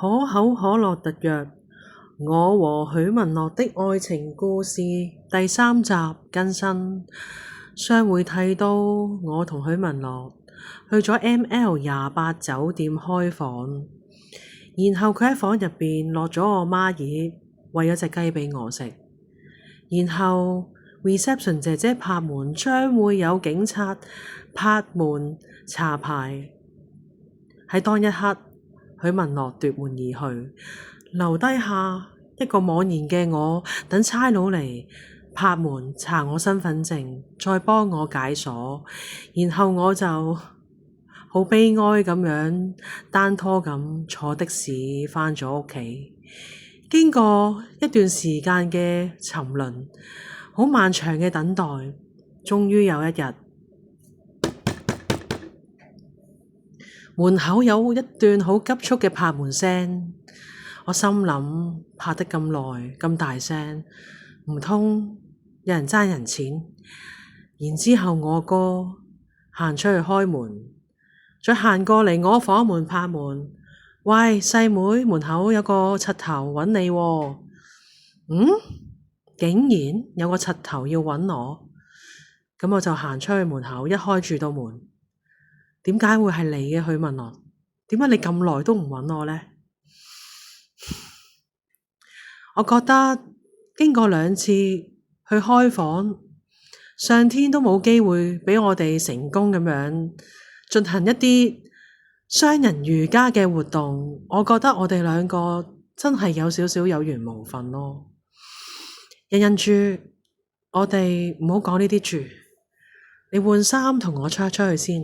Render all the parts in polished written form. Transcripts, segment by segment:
可口可樂特約我和許文樂的愛情故事第3集更新。上回提到我同許文樂去咗 ML28 酒店開房，然後佢喺房入邊落咗我媽葉，餵咗隻雞畀我食，然後 reception 姐姐拍門，將會有警察拍門查牌。喺當一刻，許文樂奪門而去，留低下一個茫然嘅我，等差佬嚟拍門查我身份證，再幫我解鎖，然後我就好悲哀咁樣單拖咁坐的士返咗屋企。經過一段時間嘅沉淪，好漫長嘅等待，終於有一日，門口有一段好急促嘅拍門聲。我心諗，拍得咁耐咁大聲，唔通有人爭人錢？然之後我哥行出去開門，再行過嚟我房門拍門，喂，細妹，門口有個柒頭揾你喎。竟然有個柒頭要揾我，咁我就行出去門口，一開住道門，點解會係你嘅許文樂？點解你咁耐都唔揾我呢？我覺得經過2次去開房，上天都冇機會畀我哋成功咁樣進行一啲雙人瑜伽嘅活動。我覺得我哋兩個真係有少少有緣無份咯。欣珠，我哋唔好講呢啲住，你換衫同我出去先。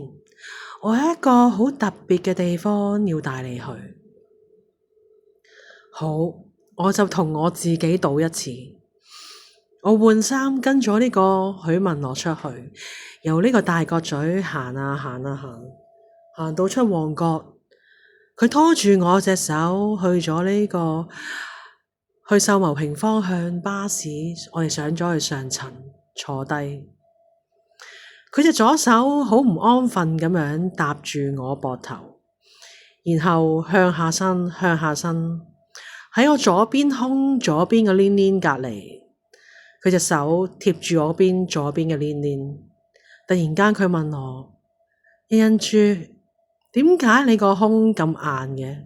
我喺一個好特別嘅地方要帶你去。好，我就同我自己賭一次。我換衫跟咗呢個許文樂出去，由呢個大角咀行啊行啊行，行到出旺角。佢拖住我隻手去咗呢個去秀茂坪方向巴士，我哋上咗去上層坐低。佢隻左手好唔安分咁樣搭住我膊頭，然後向下伸向下伸，喺我左邊胸左邊嘅鏈鏈隔離，佢隻手貼住我左邊嘅鏈鏈。突然間佢問我：欣珠，點解你個胸咁硬嘅？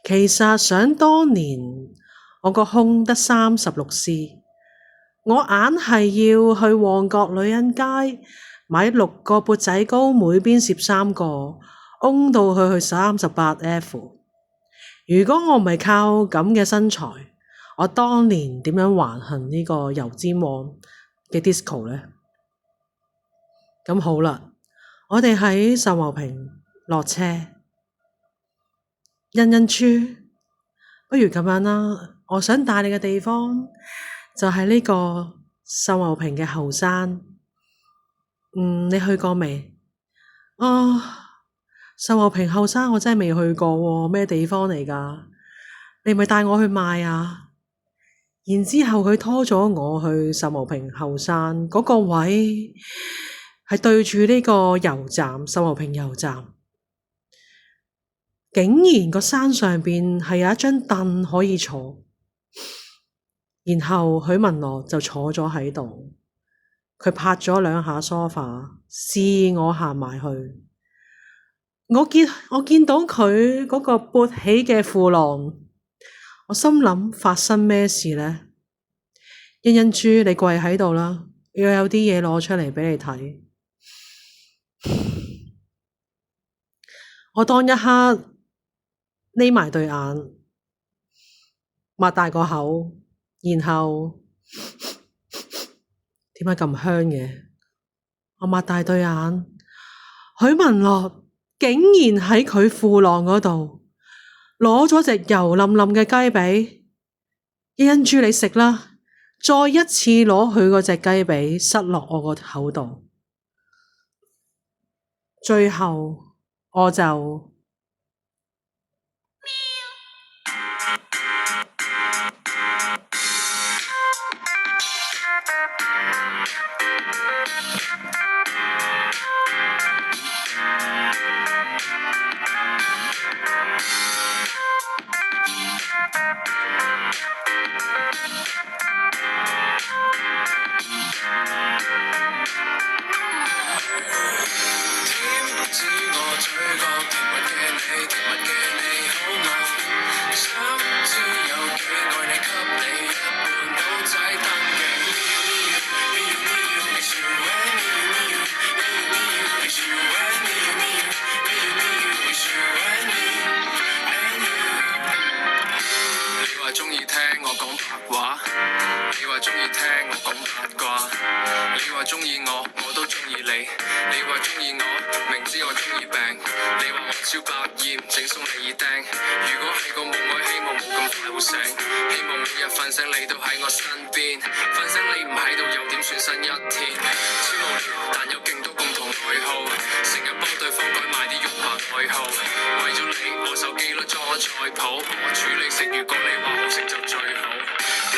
其實想當年我個胸得36C，我硬係要去旺角女人街買6個缽仔糕，每邊攝3個，嗡到去 38F。如果我唔係靠咁嘅身材，我當年點樣橫行呢個油尖旺嘅 disco 呢？咁好啦，我哋喺秀茂坪落車。欣珠，不如咁樣啦，我想帶你嘅地方就係呢個秀茂坪嘅後山。你去過未？秀茂坪後山我真係未去過喎，咩地方嚟㗎？你咪帶我去買啊！然之後佢拖咗我去秀茂坪後山嗰個位，係對住呢個油站，秀茂坪油站。竟然個山上邊係有一張凳可以坐，然後許文樂就坐咗喺度，佢拍咗2下梳化，示意我行埋去。我見到佢嗰個勃起嘅褲浪，我心諗發生咩事呢？欣珠，你跪喺度啦，要有啲嘢攞出嚟畀你睇。我當一刻匿埋對眼，擘大個口，然後點解咁香嘅？我擘大對眼，許文樂竟然喺佢褲浪嗰度攞咗隻油淋淋嘅雞髀。欣珠，你食啦，再一次攞佢嗰隻雞髀塞落我個口度，最後我就話鍾意聽我講八卦，你話鍾意我，我都鍾意你。你話鍾意我，明知我鍾意病。你話我超百厭，整鬆你耳釘。如果係個夢，我希望冇咁快會醒。希望每日瞓醒你都喺我身邊。瞓醒你唔喺度又點算新一天？超無聊，但有勁多共同愛好。成日幫對方改埋啲肉麻愛好。為咗你，我手機裏裝咗菜譜。我處理食，如果你話好食就最好。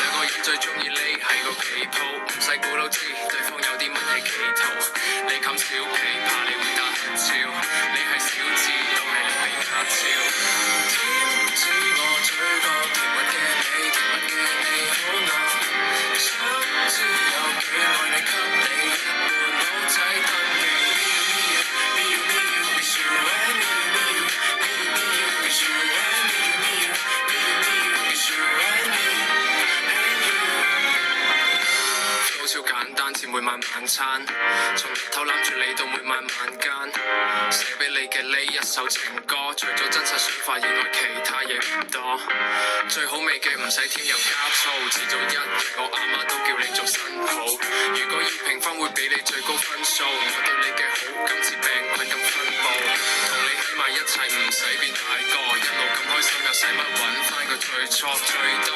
兩個人最鍾意匿喺個被鋪，唔使估都知對方有啲乜嘢企圖。你冚小被，怕你會打乞嗤。你係小智，又係你被壓超。點知我嘴角甜蜜嘅你，甜蜜嘅你好愛。想知有幾愛你，給你一半好仔燈記。Me you, me you, me you, wish you and me you, me you, me you, wish you and me you, me you, me you, wish you and me you, and you。好超簡單，似每晚晚餐，從日頭攬住你到每晚晚間，寫俾你嘅呢一首情歌，除咗真實想法以外，其他嘢唔多。最好味嘅唔使添油加醋，遲早一日我阿媽都叫你做新抱。如果要評分會俾你最高分數，我對你嘅好感似病菌咁分佈。同你喺埋一齊唔使變大個，一路咁開心又使乜揾翻個最初？最多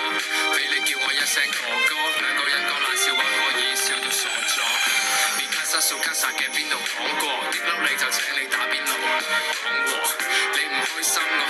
俾你叫我一聲哥哥，兩個人講爛笑話可以笑到傻咗。面卡沙數卡薩嘅邊度講過，激嬲你就請你打邊爐講和。你唔開心我